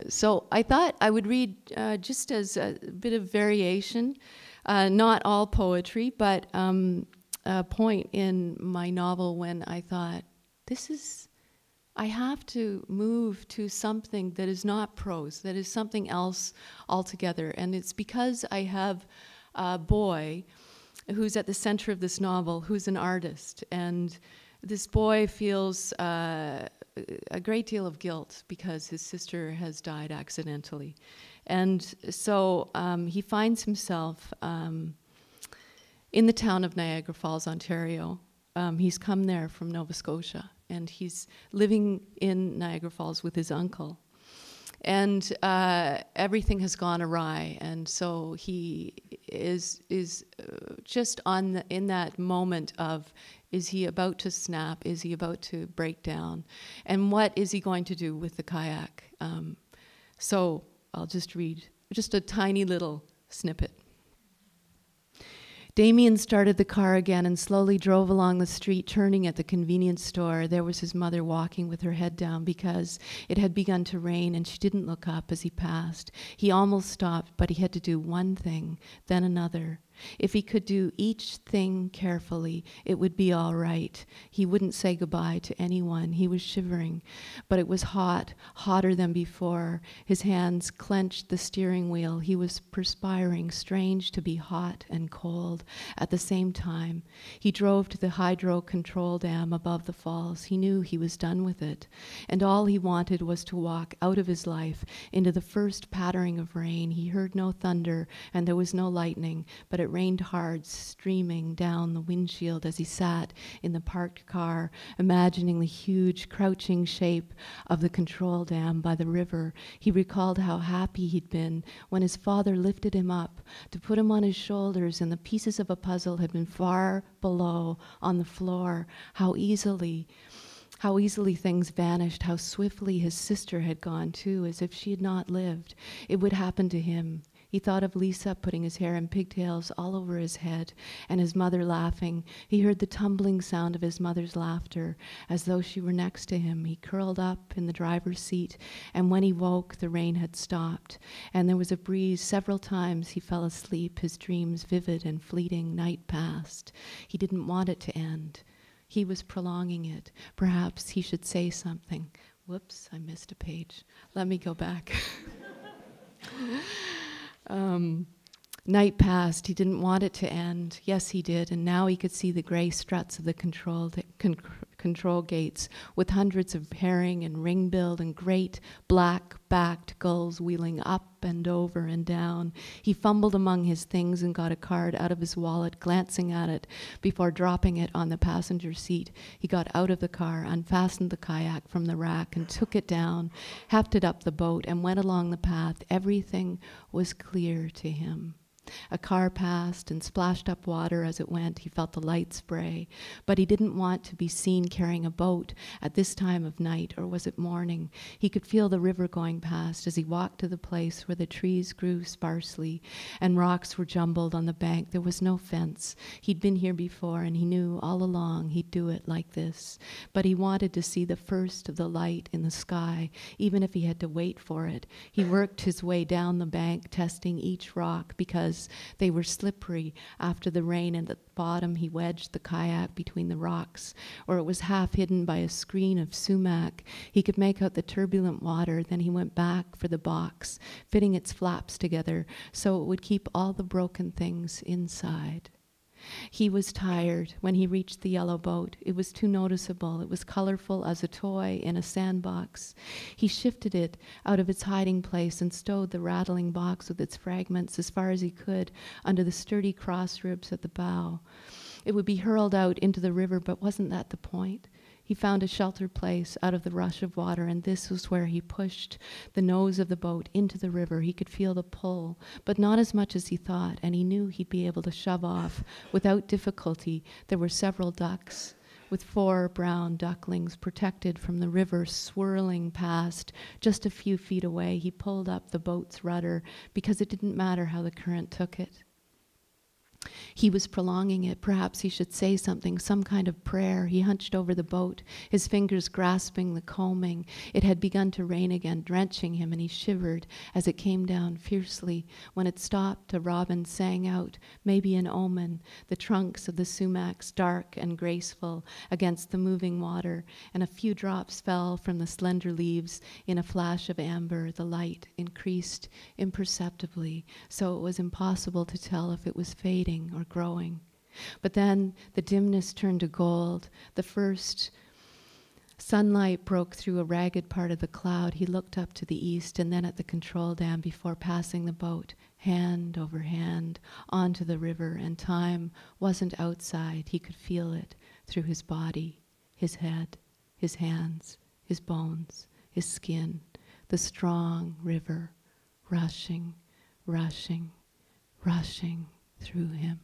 So I thought I would read just as a bit of variation, not all poetry, but a point in my novel when I thought, I have to move to something that is not prose, that is something else altogether. And it's because I have a boy who's at the center of this novel, who's an artist. And this boy feels a great deal of guilt because his sister has died accidentally. And so he finds himself in the town of Niagara Falls, Ontario. He's come there from Nova Scotia, and he's living in Niagara Falls with his uncle. And everything has gone awry, and so he is just in that moment of, is he about to snap? Is he about to break down? And what is he going to do with the kayak? So I'll just read just a tiny little snippet. Damien started the car again and slowly drove along the street, turning at the convenience store. There was his mother walking with her head down because it had begun to rain, and she didn't look up as he passed. He almost stopped, but he had to do one thing, then another. If he could do each thing carefully, it would be all right. He wouldn't say goodbye to anyone. He was shivering, but it was hot, hotter than before. His hands clenched the steering wheel. He was perspiring, strange to be hot and cold at the same time. He drove to the hydro control dam above the falls. He knew he was done with it, and all he wanted was to walk out of his life into the first pattering of rain. He heard no thunder, and there was no lightning, but it rained hard, streaming down the windshield as he sat in the parked car, imagining the huge, crouching shape of the control dam by the river. He recalled how happy he'd been when his father lifted him up to put him on his shoulders, and the pieces of a puzzle had been far below on the floor. How easily things vanished, how swiftly his sister had gone too, as if she had not lived. It would happen to him. He thought of Lisa putting his hair in pigtails all over his head, and his mother laughing. He heard the tumbling sound of his mother's laughter, as though she were next to him. He curled up in the driver's seat, and when he woke, the rain had stopped, and there was a breeze. Several times he fell asleep, his dreams vivid and fleeting. Night passed. He didn't want it to end. He was prolonging it. Perhaps he should say something. Whoops, I missed a page. Let me go back. Night passed. He didn't want it to end. Yes, he did. And now he could see the gray struts of the control gates with hundreds of herring and ring-billed and great black-backed gulls wheeling up and over and down. He fumbled among his things and got a card out of his wallet, glancing at it before dropping it on the passenger seat. He got out of the car, unfastened the kayak from the rack and took it down, hefted up the boat, and went along the path. Everything was clear to him. A car passed and splashed up water as it went. He felt the light spray, but he didn't want to be seen carrying a boat at this time of night, or was it morning? He could feel the river going past as he walked to the place where the trees grew sparsely and rocks were jumbled on the bank. There was no fence. He'd been here before, and he knew all along he'd do it like this. But he wanted to see the first of the light in the sky, even if he had to wait for it. He worked his way down the bank, testing each rock because they were slippery after the rain, and at the bottom he wedged the kayak between the rocks, or it was half hidden by a screen of sumac. He could make out the turbulent water. Then he went back for the box, fitting its flaps together so it would keep all the broken things inside. He was tired when he reached the yellow boat. It was too noticeable. It was colorful as a toy in a sandbox. He shifted it out of its hiding place and stowed the rattling box with its fragments as far as he could under the sturdy cross ribs at the bow. It would be hurled out into the river, but wasn't that the point? He found a sheltered place out of the rush of water, and this was where he pushed the nose of the boat into the river. He could feel the pull, but not as much as he thought, and he knew he'd be able to shove off without difficulty. There were several ducks, with 4 brown ducklings protected from the river swirling past. Just a few feet away, he pulled up the boat's rudder because it didn't matter how the current took it. He was prolonging it. Perhaps he should say something, some kind of prayer. He hunched over the boat, his fingers grasping the combing. It had begun to rain again, drenching him, and he shivered as it came down fiercely. When it stopped, a robin sang out, maybe an omen, the trunks of the sumacs dark and graceful against the moving water, and a few drops fell from the slender leaves in a flash of amber. The light increased imperceptibly, so it was impossible to tell if it was fading or growing. But then the dimness turned to gold. The first sunlight broke through a ragged part of the cloud. He looked up to the east and then at the control dam before passing the boat, hand over hand, onto the river, and time wasn't outside. He could feel it through his body, his head, his hands, his bones, his skin, the strong river rushing, rushing, rushing through him.